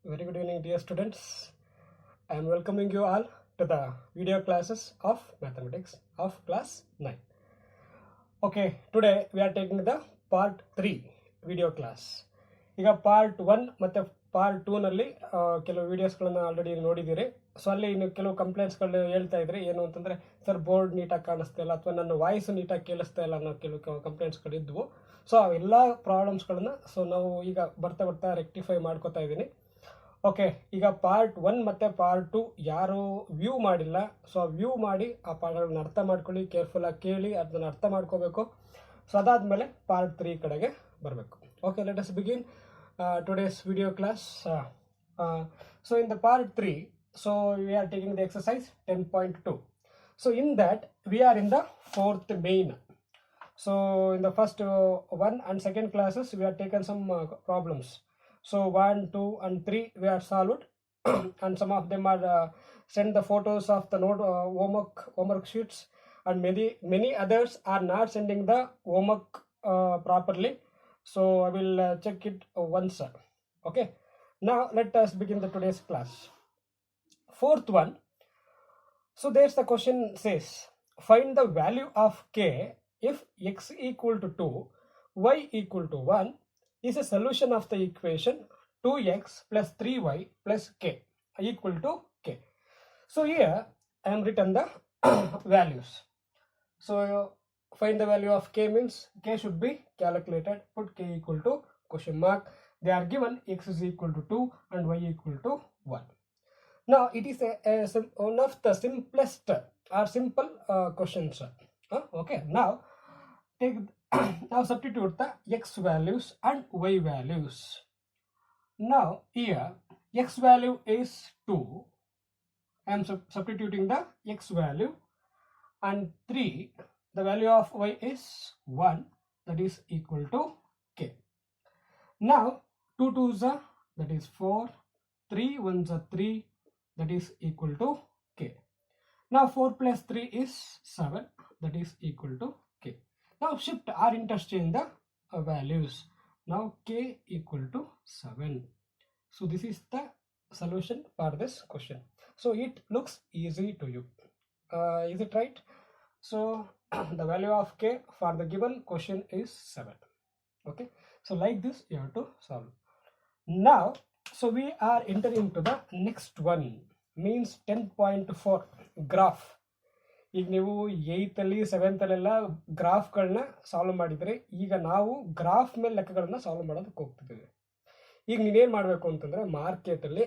Very good evening, dear students. I am welcoming you all to the video classes of mathematics of class 9. Okay, today we are taking the part 3 video class. ಈಗ part 1 ಮತ್ತು part 2 ನಲ್ಲಿ ಕೆಲವು ವಿಡಿಯೋಸ್ಗಳನ್ನು already ನೋಡಿದ್ದೀರಿ. So ಅಲ್ಲಿ ಇನ್ನು ಕೆಲವು ಕಂಪ್ಲೇಂಟ್ಸ್ಗಳು ಹೇಳ್ತಾ ಇದ್ರಿ, ಏನು ಅಂತಂದರೆ ಸರ್ ಬೋರ್ಡ್ ನೀಟಾಗಿ ಕಾಣಿಸ್ತಾ ಇಲ್ಲ ಅಥವಾ ನನ್ನ ವಾಯ್ಸ್ ನೀಟಾಗಿ ಕೇಳಿಸ್ತಾ ಇಲ್ಲ ಅನ್ನೋ ಕೆಲವು ಕಂಪ್ಲೇಂಟ್ಸ್ಗಳು ಇದ್ವು. ಸೊ ಅವೆಲ್ಲ ಪ್ರಾಬ್ಲಮ್ಸ್ಗಳನ್ನು ನಾವು ಈಗ ಬರ್ತಾ ರೆಕ್ಟಿಫೈ ಮಾಡ್ಕೋತಾ ಇದ್ದೀನಿ. ಓಕೆ, ಈಗ ಪಾರ್ಟ್ 1 ಮತ್ತು ಪಾರ್ಟ್ 2 ಯಾರು ವ್ಯೂ ಮಾಡಿಲ್ಲ, ಸೊ ವ್ಯೂ ಮಾಡಿ ಆ ಪಾಠಗಳನ್ನ ಅರ್ಥ ಮಾಡ್ಕೊಳ್ಳಿ, ಕೇರ್ಫುಲ್ಲಾಗಿ ಕೇಳಿ ಅದನ್ನು ಅರ್ಥ ಮಾಡ್ಕೋಬೇಕು. ಸೊ ಅದಾದಮೇಲೆ ಪಾರ್ಟ್ 3 ಕಡೆಗೆ ಬರಬೇಕು. Okay, let us begin today's video class. So in the part 3, so we are taking the exercise 10.2. So in that we are in the fourth main. So in the first one and second classes we have taken some problems. So 1, 2 and 3 we are solved and some of them are send the photos of the note homework sheets, and many others are not sending the homework properly. So I will check it once. Okay, now let us begin the today's class. Fourth one. So there's the question says, find the value of k if x equal to 2, y equal to 1 is a solution of the equation 2x plus 3y plus k equal to k. So here I am written the values. So find the value of k means k should be calculated. Put k equal to question mark. They are given x is equal to 2 and y equal to 1. Now it is one of the simplest or simple questions. Okay, now take now substitute the x values and y values. Now here x value is 2. I am substituting the x value, and 3, the value of y is 1, that is equal to k. Now 2 2s are, that is 4, 3 1s are 3, that is equal to k. Now 4 plus 3 is 7, that is equal to k. Now shift or interchange the values. Now k equal to 7. So this is the solution for this question. So it looks easy to you. Is it right? So the value of k for the given question is 7. Okay, so like this you have to solve. Now so we are entering into the next one, means 10.4 graph. ಈಗ ನೀವು 8th ಅಲ್ಲಿ 7th ಅಲ್ಲೆಲ್ಲ ಗ್ರಾಫ್ಗಳನ್ನ solve ಮಾಡಿದರೆ, ಈಗ ನಾವು graph ಮೇಲೆ ಲೆಕ್ಕಗಳನ್ನ solve ಮಾಡೋದಕ್ಕೆ ಹೋಗ್ತಿದ್ದೀವಿ. ಈಗ ನೀವೇನು ಮಾಡಬೇಕು ಅಂತಂದರೆ, ಮಾರ್ಕೆಟಲ್ಲಿ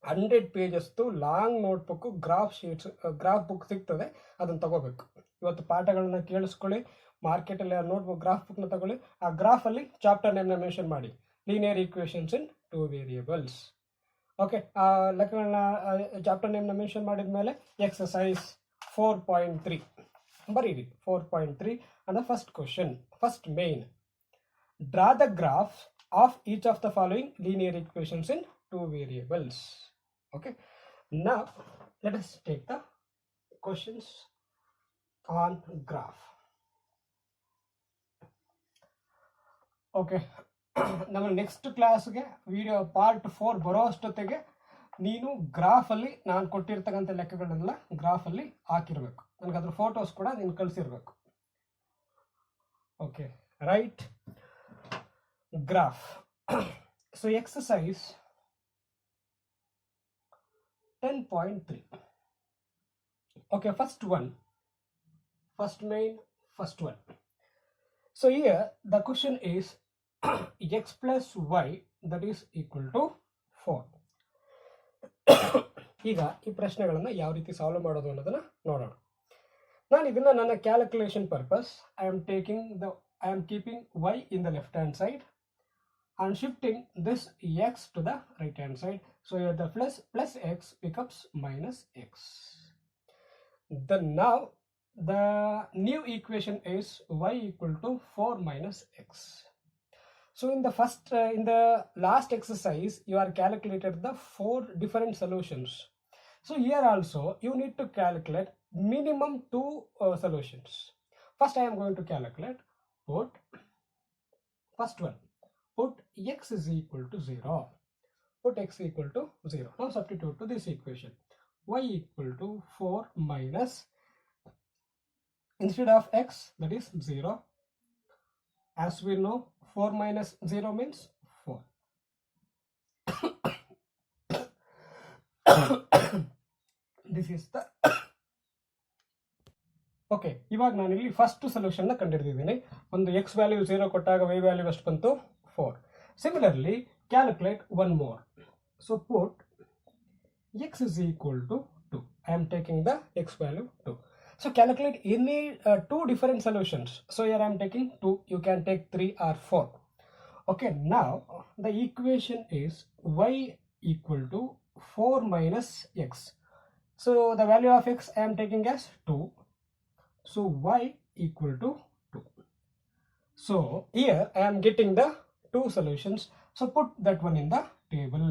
100 ಪೇಜಸ್ದು ಲಾಂಗ್ ನೋಟ್ಬುಕ್ಕು ಗ್ರಾಫ್ ಬುಕ್ ಸಿಗ್ತದೆ, ಅದನ್ನು ತಗೋಬೇಕು. ಇವತ್ತು ಪಾಠಗಳನ್ನ ಕೇಳಿಸ್ಕೊಳ್ಳಿ, ಮಾರ್ಕೆಟಲ್ಲಿ ಆ ನೋಟ್ಬುಕ್ ಗ್ರಾಫ್ ಬುಕ್ನ ತಗೊಳ್ಳಿ. ಆ ಗ್ರಾಫಲ್ಲಿ ಚಾಪ್ಟರ್ ನೇಮ್ನ ಮೆನ್ಷನ್ ಮಾಡಿ, ಲೀನಿಯರ್ ಈಕ್ವೇಷನ್ಸ್ ಇನ್ 2 ವೇರಿಯೇಬಲ್ಸ್. ಓಕೆ, ಆ ಲೆಕ್ಕಗಳನ್ನ ಚಾಪ್ಟರ್ ನೇಮ್ನ ಮೆನ್ಷನ್ ಮಾಡಿದ ಮೇಲೆ ಎಕ್ಸಸೈಸ್ 4.3 ಬರೀರಿ. 4.3 and the first question, first main, draw the graph of each of the following linear equations in 2 variables. Okay, now let us take the questions on graph. Okay, ನಮ್ಮ next ಕ್ಲಾಸ್ಗೆ video part 4 ಬರೋ ಅಷ್ಟೊತ್ತಿಗೆ ನೀನು ಗ್ರಾಫಲ್ಲಿ ನಾನು ಕೊಟ್ಟಿರ್ತಕ್ಕಂಥ ಲೆಕ್ಕಗಳನ್ನೆಲ್ಲ ಗ್ರಾಫಲ್ಲಿ ಹಾಕಿರ್ಬೇಕು. ನನಗೆ ಅದ್ರ photos ಕೂಡ ನೀನು ಕಳಿಸಿರ್ಬೇಕು. Okay, right graph. So exercise 10.3. okay, first main, first one. So here the question is x plus y, that is equal to 4. ಈಗ ಈ ಪ್ರಶ್ನೆಗಳನ್ನು ಯಾವ ರೀತಿ ಸಾಲ್ವ್ ಮಾಡೋದು ಅನ್ನೋದನ್ನ ನೋಡೋಣ. ನಾನು ಇದನ್ನ ನನ್ನ calculation purpose I am keeping y in the left hand side and shifting this x to the right hand side. So here the plus x becomes minus x. Then now the new equation is y equal to 4 minus x. So in the last exercise you are calculated the 4 different solutions. So here also you need to calculate minimum 2 solutions. First I am going to calculate. Put first one, put x is equal to 0. put x equal to 0. Now substitute to this equation. Y equal to 4 minus, instead of x, that is 0. As we know, 4 minus 0 means 4. This is the okay. ಇವಾಗ ನಾನು ಇಲ್ಲಿ first ಸೊಲ್ಯೂಷನ್ನ ಕಂಡುಹಿಡಿದಿದ್ದೀನಿ. ಒಂದು X value 0 ಕೊಟ್ಟಾಗ Y value ಎಷ್ಟು ಬಂತು? 4. Similarly calculate one more. So put x is equal to 2. I am taking the x value 2. So calculate any two different solutions. So here I am taking 2. You can take 3 or 4. Okay, now the equation is y equal to 4 minus x. So the value of x I am taking as 2. So y equal to 2. So here I am getting the two solutions. So put that one in the table.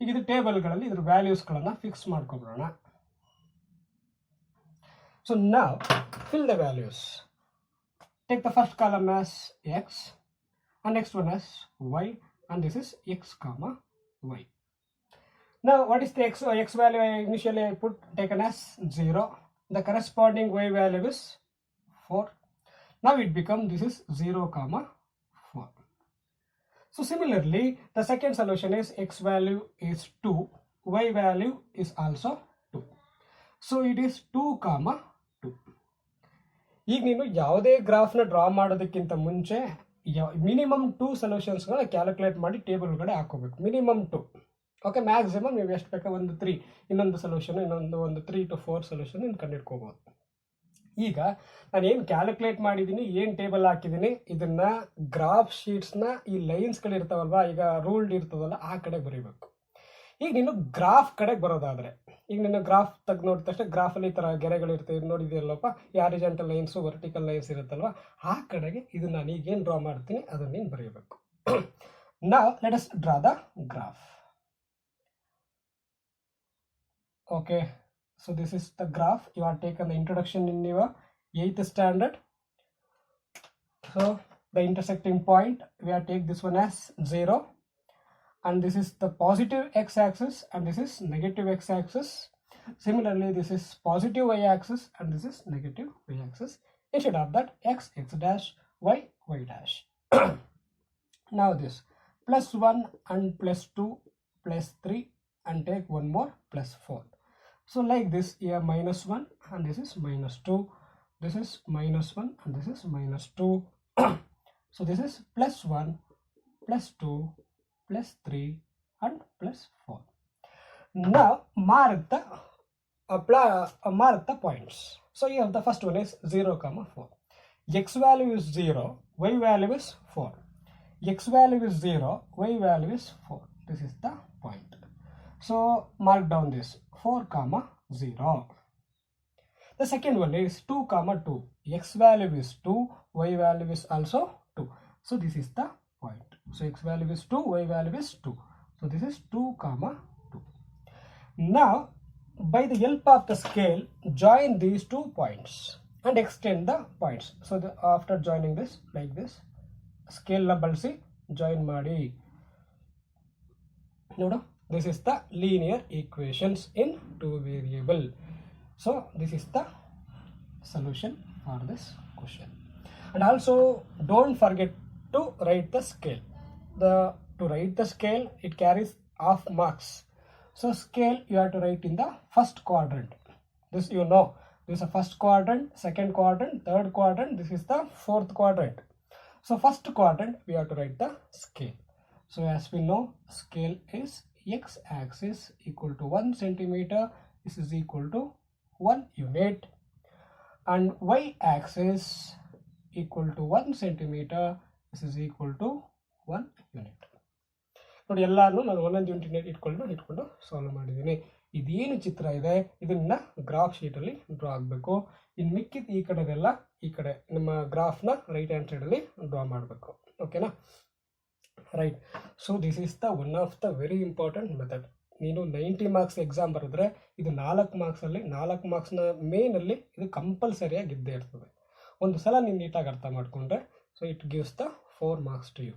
ಈಗ ಇದು ಟೇಬಲ್ಗಳಲ್ಲಿ ಇದ್ರ ವ್ಯಾಲ್ಯೂಸ್ಗಳನ್ನು fix ಮಾಡ್ಕೊಬಿಡೋಣ. So now fill the values. Take the first column as x and next one as y, and this is x comma y. Now what is the x value I initially put taken as 0. The corresponding y value is 4. Now it becomes this is 0 comma 4. So similarly the second solution is x value is 2, y value is also 2. So it is 2 comma 2. ಈಗ ನೀನು ಯಾವುದೇ ಗ್ರಾಫ್ನ draw ಮಾಡೋದಕ್ಕಿಂತ ಮುಂಚೆ minimum 2 ಸೊಲ್ಯೂಷನ್ಸ್ಗಳನ್ನ calculate ಮಾಡಿ table ಒಳಗಡೆ ಹಾಕೋಬೇಕು. Minimum 2. Okay, maximum ನೀವು ಎಷ್ಟು ಬೇಕಾ ಒಂದು 3, ಇನ್ನೊಂದು ಸೊಲ್ಯೂಷನ್, ಒಂದು 3 to 4 ಸೊಲ್ಯೂಷನ್ ನೀನು ಕಂಡುಹಿಡ್ಕೋಬೋದು. ಈಗ ನಾನು ಏನು ಕ್ಯಾಲ್ಕುಲೇಟ್ ಮಾಡಿದ್ದೀನಿ, ಏನು ಟೇಬಲ್ ಹಾಕಿದ್ದೀನಿ, ಇದನ್ನ ಗ್ರಾಫ್ ಶೀಟ್ಸ್ನ ಈ ಲೈನ್ಸ್ಗಳಿರ್ತಾವಲ್ವಾ, ಈಗ ರೂಲ್ಡ್ ಇರ್ತದಲ್ಲ ಆ ಕಡೆ ಬರೀಬೇಕು. ಈಗ ನೀನು ಗ್ರಾಫ್ ಕಡೆಗೆ ಬರೋದಾದರೆ, ಈಗ ನೀನು ಗ್ರಾಫ್ ತೆಗೆದು ನೋಡಿದ ತಕ್ಷಣ ಗ್ರಾಫಲ್ಲಿ ಈ ಥರ ಗೆರೆಗಳಿರ್ತವೆ, ನೋಡಿದೆಯಲ್ಲಪ್ಪ, ಈ ಹಾರಿಜಾಂಟಲ್ ಲೈನ್ಸು ವರ್ಟಿಕಲ್ ಲೈನ್ಸ್ ಇರುತ್ತಲ್ವ, ಆ ಕಡೆಗೆ ಇದು ನಾನು ಈಗೇನು ಡ್ರಾ ಮಾಡ್ತೀನಿ ಅದನ್ನು ನೀನು ಬರೀಬೇಕು. Now let us draw the graph. Okay, so this is the graph. You have taken the introduction in your 8th standard. So the intersecting point, we have take this one as 0, and this is the positive x-axis and this is negative x-axis. Similarly this is positive y-axis and this is negative y-axis. Instead of that, x dash, y dash. Now this plus 1 and plus 2 plus 3 and take one more plus 4. So like this, here minus 1 and this is minus 2, this is minus 1 and this is minus 2. So this is plus 1, plus 2, plus 3 and plus 4. Now mark the points. So here the first one is 0 comma 4. X value is 0, y value is 4. X value is 0, y value is 4. This is the point. So mark down this 4 comma 0. The second one is 2 comma 2. X value is 2, y value is also 2. So this is the point. So x value is 2, y value is 2. So this is 2 comma 2. Now by the help of the scale, join these 2 points and extend the points. So after joining this like this, scale na balsi join ಮಾಡಿ ನೋಡು. This is the linear equations in 2 variable. So this is the solution for this question. And also don't forget to write the scale. To write the scale, it carries half marks. So scale you have to write in the first quadrant. This you know. This is the first quadrant, second quadrant, third quadrant. This is the fourth quadrant. So first quadrant we have to write the scale. So as we know, scale is x-axis equal to 1 centimeter. This is equal to 1 unit, and y-axis equal to 1 centimeter. This is equal to 1 unit. ನೋಡಿ, ಎಲ್ಲಾನು ನಾನು ಒಂದೊಂದು unit ಇಟ್ಕೊಂಡು solve ಮಾಡಿದ್ದೀನಿ. ಇದೇನು ಚಿತ್ರ ಇದೆ ಇದನ್ನ graph ಶೀಟಲ್ಲಿ draw ಆಗಬೇಕು. ಇನ್ನು ಮಿಕ್ಕಿದ ಈ ಕಡೆದೆಲ್ಲ ಈ ಕಡೆ ನಮ್ಮ ಗ್ರಾಫ್ನ ರೈಟ್ ಹ್ಯಾಂಡ್ ಸೈಡಲ್ಲಿ ಡ್ರಾ ಮಾಡಬೇಕು. ಓಕೆನಾ? Right. So this is the one of the very important method. ನೀನು 90 ಮಾರ್ಕ್ಸ್ ಎಕ್ಸಾಮ್ ಬರೆದ್ರೆ ಇದು 4 ಮಾರ್ಕ್ಸಲ್ಲಿ 4 ಮಾರ್ಕ್ಸ್ನ ಮೇನಲ್ಲಿ ಇದು ಕಂಪಲ್ಸರಿಯಾಗಿ ಇದ್ದೇ ಇರ್ತದೆ. ಒಂದು ಸಲ ನೀನು ನೀಟಾಗಿ ಅರ್ಥ ಮಾಡಿಕೊಂಡ್ರೆ so it gives the 4 marks to you.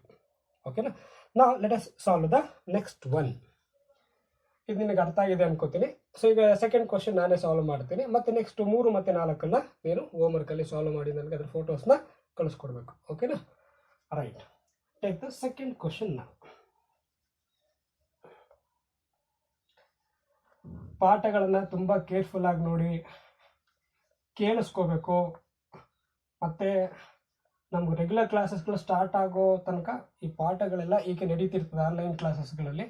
ಓಕೆನಾ? Now let us solve the next one. ಇದು ನಿನಗೆ ಅರ್ಥ ಆಗಿದೆ ಅನ್ಕೋತೀನಿ. ಸೊ ಈಗ ಸೆಕೆಂಡ್ ಕ್ವಶನ್ ನಾನೇ ಸಾಲ್ವ್ ಮಾಡ್ತೀನಿ, ಮತ್ತೆ ನೆಕ್ಸ್ಟ್ 3 ಮತ್ತು 4 ನೀನು ಹೋಮ್ವರ್ಕಲ್ಲಿ ಸಾಲ್ವ್ ಮಾಡಿ ನನಗೆ ಅದ್ರ ಫೋಟೋಸ್ನ ಕಳಿಸ್ಕೊಡ್ಬೇಕು. ಓಕೆನಾ? Right, take the second question. ಪಾಠಗಳನ್ನು ತುಂಬ ಕೇರ್ಫುಲ್ ಆಗಿ ನೋಡಿ, ಕೇಳಿಸ್ಕೋಬೇಕು. ಮತ್ತು ನಮ್ಗೆ ರೆಗ್ಯುಲರ್ ಕ್ಲಾಸಸ್ಗಳು ಸ್ಟಾರ್ಟ್ ಆಗೋ ತನಕ ಈ ಪಾಠಗಳೆಲ್ಲ ಈಗ ನಡೀತಿರ್ತದೆ ಆನ್ಲೈನ್ ಕ್ಲಾಸಸ್ಗಳಲ್ಲಿ.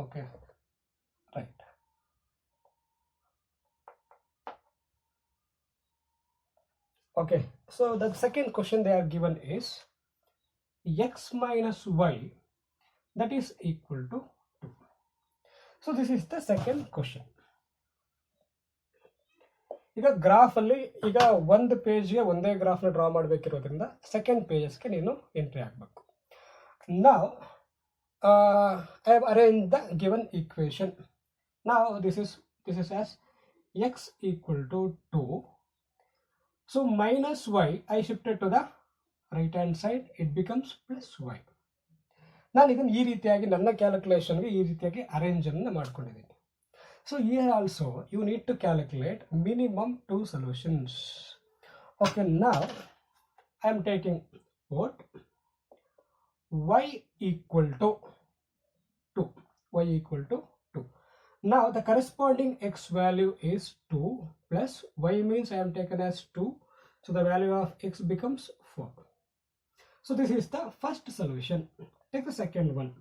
Okay, right. Okay, so the second question they are given is x minus y that is equal to 2. So this is the second question. ಈಗ ಗ್ರಾಫಲ್ಲಿ ಈಗ ಒಂದು ಪೇಜ್ಗೆ ಒಂದೇ ಗ್ರಾಫ್ನ ಡ್ರಾ ಮಾಡಬೇಕಿರೋದ್ರಿಂದ ಸೆಕೆಂಡ್ ಪೇಜಸ್ಗೆ ನೀನು ಎಂಟ್ರಿ ಆಗಬೇಕು. Now I have arranged the given equation. Now this is as x equal to 2. So minus y I shifted to the right hand side, it becomes plus y. ನಾನು ಇದನ್ನು ಈ ರೀತಿಯಾಗಿ ನನ್ನ ಕ್ಯಾಲ್ಕುಲೇಷನ್ಗೆ ಈ ರೀತಿಯಾಗಿ ಅರೇಂಜನ್ನು ಮಾಡ್ಕೊಂಡಿದ್ದೀನಿ. So here also you need to calculate minimum 2 solutions. Okay, now I am taking what y equal to 2. Y equal to 2. Now the corresponding x value is 2 plus y means I am taken as 2. So the value of x becomes 4. So this is the first solution. Take the second one.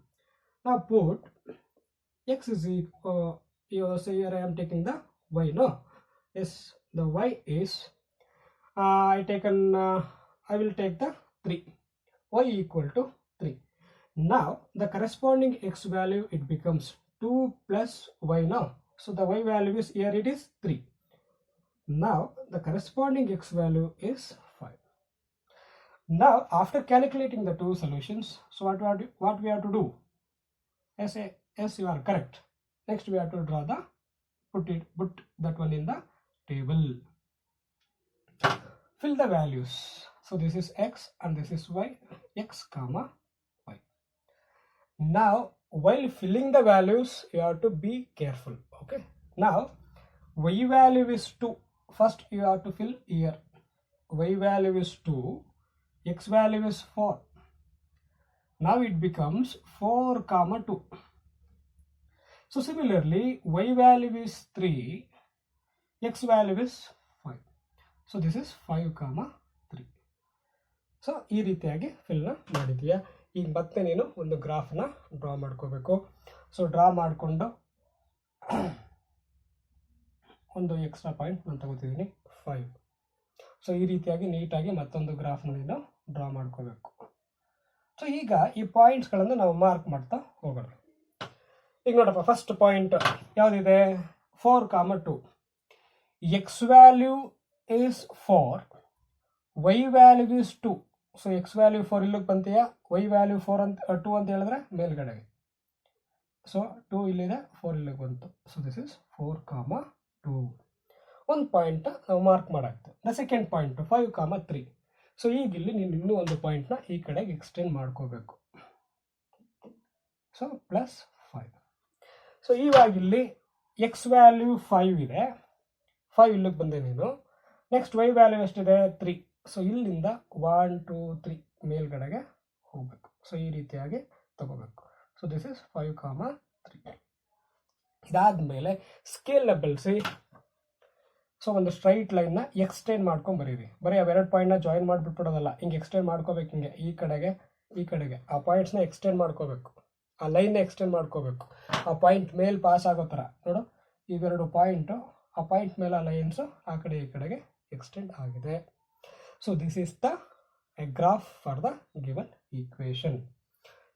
Now put x is equal, so here I am taking the y, no? Yes, the y is, I will take the 3. Y equal to 3. Now the corresponding x value, it becomes 2 plus y now. So the y value is, here it is 3. Now the corresponding x value is 5. Now after calculating the two solutions, so what we have to do? Yes, you are correct. Next we have to draw the, put that one in the table. Fill the values. So this is x and this is y, x comma y. Now while filling the values you have to be careful. Okay, now y value is 2. First you have to fill here. Y value is 2, x value is 4. Now it becomes 4 comma 2. So similarly y value is 3, x value is 5. So this is 5 comma 3. So ಈ ರೀತಿಯಾಗಿ ಫಿಲ್ನ ಮಾಡಿದೀಯಾ. ಈಗ ಮತ್ತೆ ನೀನು ಒಂದು ಗ್ರಾಫ್ನ draw ಮಾಡ್ಕೋಬೇಕು. So draw ಮಾಡಿಕೊಂಡು ಒಂದು extra point ನಾನು ತಗೋತಿದ್ದೀನಿ 5. ಸೊ ಈ ರೀತಿಯಾಗಿ ನೀಟಾಗಿ ಮತ್ತೊಂದು ಗ್ರಾಫ್ನ ನೀನು ಡ್ರಾ ಮಾಡ್ಕೋಬೇಕು. ಸೊ ಈಗ ಈ ಪಾಯಿಂಟ್ಸ್ಗಳನ್ನು ನಾವು ಮಾರ್ಕ್ ಮಾಡ್ತಾ ಹೋಗೋಣ. ಈಗ ನೋಡಪ್ಪ, ಫಸ್ಟ್ ಪಾಯಿಂಟ್ ಯಾವುದಿದೆ? 4 comma 2. X value is 4, y value is 2. So x value 4 ಇಲ್ಲಿಗೆ ಬಂತೀಯಾ, ವೈ ವ್ಯಾಲ್ಯೂ 2 ಅಂತ ಹೇಳಿದ್ರೆ ಮೇಲ್ಗಡೆಗೆ. ಸೊ 2 ಇಲ್ಲಿದೆ, 4 ಇಲ್ಲಿಗೆ ಬಂತು. So this is 4 comma 2. ಒಂದು ಪಾಯಿಂಟ್ ನಾವು ಮಾರ್ಕ್ ಮಾಡಾಕ್ತು. ದ ಸೆಕೆಂಡ್ ಪಾಯಿಂಟ್ 5 ಕಾಮ 3. ಸೊ ಈಗ ಇಲ್ಲಿ ನೀನು ಇನ್ನೂ ಒಂದು ಪಾಯಿಂಟ್ನ ಈ ಕಡೆಗೆ ಎಕ್ಸ್ಟೆಂಡ್ ಮಾಡ್ಕೋಬೇಕು. So plus 5. ಸೊ ಇವಾಗ ಇಲ್ಲಿ ಎಕ್ಸ್ ವ್ಯಾಲ್ಯೂ 5 ಇದೆ, 5 ಇಲ್ಲಿಗೆ ಬಂದೆ ನೀನು. ನೆಕ್ಸ್ಟ್ ವೈ ವ್ಯಾಲ್ಯೂ ಎಷ್ಟಿದೆ? 3. ಸೊ ಇಲ್ಲಿಂದ 1 2 3 ಮೇಲ್ಗಡೆಗೆ ಹೋಗಬೇಕು. ಸೊ ಈ ರೀತಿಯಾಗಿ ತಗೋಬೇಕು. ಸೊ ದಿಸ್ ಇಸ್ 5 ಕಾಮ 3. ಇದಾದ್ಮೇಲೆ ಸ್ಕೇಲ್ನ ಬಳಸಿ ಸೊ ಒಂದು ಸ್ಟ್ರೈಟ್ ಲೈನ್ನ ಎಕ್ಸ್ಟೆಂಡ್ ಮಾಡ್ಕೊಂಡು ಬರೀರಿ. ಬರೀ ಅವೆರಡು ಪಾಯಿಂಟ್ನ ಜಾಯಿನ್ ಮಾಡಿಬಿಟ್ಬಿಡೋದಲ್ಲ, ಹಿಂಗೆ ಎಕ್ಸ್ಟೆಂಡ್ ಮಾಡ್ಕೋಬೇಕು. ಹಿಂಗೆ ಈ ಕಡೆಗೆ ಆ ಪಾಯಿಂಟ್ಸ್ನ ಎಕ್ಸ್ಟೆಂಡ್ ಮಾಡ್ಕೋಬೇಕು, ಆ ಲೈನ್ನ ಎಕ್ಸ್ಟೆಂಡ್ ಮಾಡ್ಕೋಬೇಕು. ಆ ಪಾಯಿಂಟ್ ಮೇಲೆ ಪಾಸ್ ಆಗೋ ಥರ ನೋಡು, ಇವೆರಡು ಪಾಯಿಂಟು ಆ ಪಾಯಿಂಟ್ ಮೇಲೆ ಆ ಲೈನ್ಸು ಆ ಕಡೆ ಈ ಕಡೆಗೆ ಎಕ್ಸ್ಟೆಂಡ್ ಆಗಿದೆ. So this is the graph for the given equation.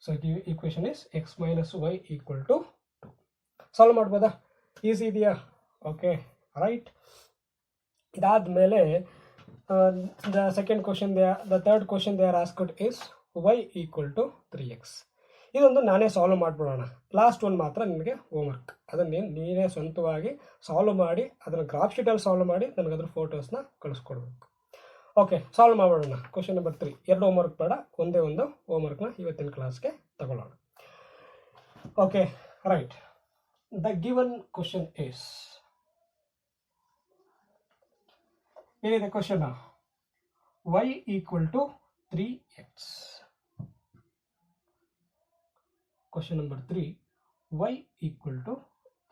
So equation is x minus y equal to 2. Solve ಮಾಡ್ಬೋದಾ? ಈಸಿ ಇದೆಯಾ? Okay, right. ಇದಾದಮೇಲೆ the second question, the third question they are asked is y equal to 3x. ಇದೊಂದು ನಾನೇ solve ಮಾಡಿಬಿಡೋಣ. Last one ಮಾತ್ರ ನಿನಗೆ homework. ಅದನ್ನು ನೀನೇ ಸ್ವಂತವಾಗಿ ಸಾಲ್ವ್ ಮಾಡಿ ಅದನ್ನು ಗ್ರಾಫ್ ಶೀಟಲ್ಲಿ ಸಾಲ್ವ್ ಮಾಡಿ ನನಗೆ ಅದ್ರ ಫೋಟೋಸ್ನ ಕಳಿಸ್ಕೊಡ್ಬೇಕು. ಓಕೆ, ಸಾಲ್ವ್ ಮಾಡೋಣ. Question number 3. 2 ಹೋಮ್ವರ್ಕ್ ಬೇಡ, ಒಂದೇ ಒಂದು ಹೋಮ್ವರ್ಕ್ನ ಇವತ್ತಿನ ಕ್ಲಾಸ್ಗೆ ತಗೊಳ್ಳೋಣ. Okay, right. The given question is, ಏನಿದೆ question? y equal to 3x. Question number 3, y equal to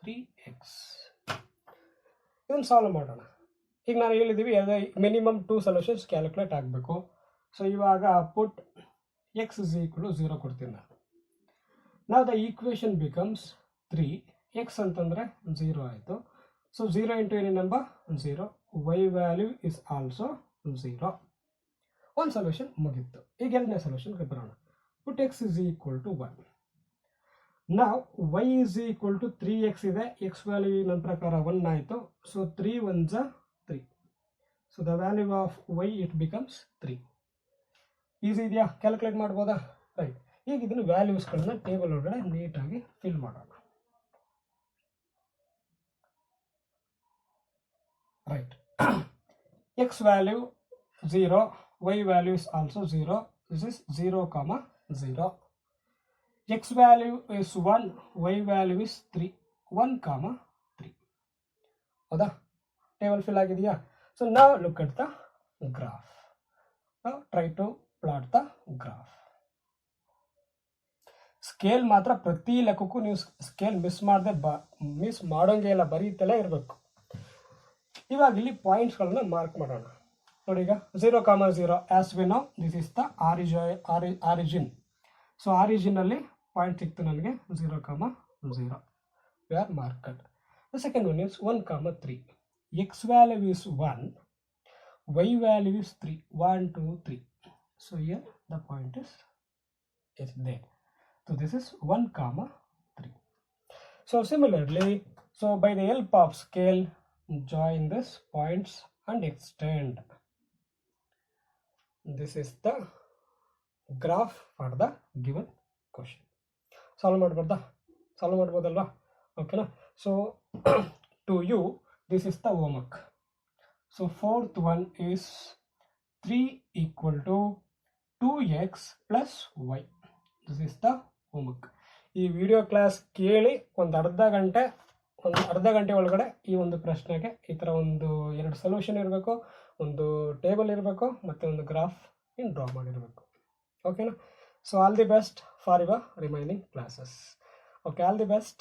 3x. ಇದನ್ನು ಸಾಲ್ವ್ ಮಾಡೋಣ. ಈಗ ನಾನು ಹೇಳಿದ್ದೀವಿ ಮಿನಿಮಮ್ 2 ಸೊಲ್ಯೂಷನ್ಸ್ ಕ್ಯಾಲ್ಕುಲೇಟ್ ಆಗಬೇಕು. ಸೊ ಇವಾಗ put x is equal to 0 ಕೊಡ್ತೀನಿ ನಾನು. ನಾವು ದ ಈಕ್ವೇಷನ್ ಬಿಕಮ್ಸ್ 3. x ಅಂತಂದರೆ 0 ಆಯಿತು. So 0 into any number 0. y value is also 0. ಒಂದು ಸೊಲ್ಯೂಷನ್ ಮುಗಿತ್ತು. ಈಗ ಎರಡನೇ ಸೊಲ್ಯೂಷನ್ಗೆ ಬರೋಣ. ಪುಟ್ x ಇಸ್ ಈಕ್ವಲ್ ಟು 1. ನಾವು y is equal to 3x ಇದೆ. x ವ್ಯಾಲ್ಯೂ ನನ್ನ ಪ್ರಕಾರ 1 ಆಯಿತು. So 3 1s 3. So the value of y it becomes 3. Easy ಇದೆಯಾ? ಕ್ಯಾಲ್ಕುಲೇಟ್ ಮಾಡ್ಬೋದಾ? ರೈಟ್. ಈಗ ಇದನ್ನು ವ್ಯಾಲ್ಯೂಸ್ಗಳನ್ನ ಟೇಬಲ್ ಒಳಗಡೆ ನೀಟಾಗಿ ಫಿಲ್ ಮಾಡೋಣ. Right. x value 0, y value is also 0. This is 0, 0. x value is 1, y value is 3. 1, 3. ಹೌದಾ? ಟೇಬಲ್ ಫಿಲ್ ಆಗಿದೆಯಾ? So ನಾವು ಲುಕ್ ಅಟ್ ದ ಗ್ರಾಫ್. ನಾವು try to plot the graph. Scale ಮಾತ್ರ ಪ್ರತಿ ಲೆಕ್ಕಕ್ಕೂ ನೀವು ಸ್ಕೇಲ್ ಮಿಸ್ ಮಾಡೋಂಗೆ ಇಲ್ಲ, ಬರೀತಲೇ ಇರಬೇಕು. ಇವಾಗ ಇಲ್ಲಿ ಪಾಯಿಂಟ್ಸ್ಗಳನ್ನ ಮಾರ್ಕ್ ಮಾಡೋಣ. ನೋಡಿ, ಈಗ 0, 0 as we know this is the origin. So ಆರಿಜಿನಲ್ಲಿ ಪಾಯಿಂಟ್ ಸಿಕ್ತು ನನಗೆ 0, 0. We are marked. The second one is 1, 3. x value is 1, y value is 3. 1, 2, 3. So here the point is there. So this is 1, 3. So similarly, so by the help of scale, join these points and extend. This is the graph for the given question. ಸಾಲ್ವ್ ಮಾಡ್ಬೋದಲ್ವಾ? ಓಕೆನಾ? So to you this is the homework. So fourth one is 3 equal to 2x plus y. This is the homework. ಈ video class ಕೇಳಿ ಒಂದು ಅರ್ಧ ಗಂಟೆ ಒಳಗಡೆ ಈ ಒಂದು ಪ್ರಶ್ನೆಗೆ ಈ ಥರ ಒಂದು 2 ಸೊಲ್ಯೂಷನ್ ಇರಬೇಕು, ಒಂದು ಟೇಬಲ್ ಇರಬೇಕು, ಮತ್ತು ಒಂದು ಗ್ರಾಫ್ ಡ್ರಾ ಮಾಡಿರಬೇಕು. ಓಕೆನಾ? So all the best for your remaining classes. Okay, all the best.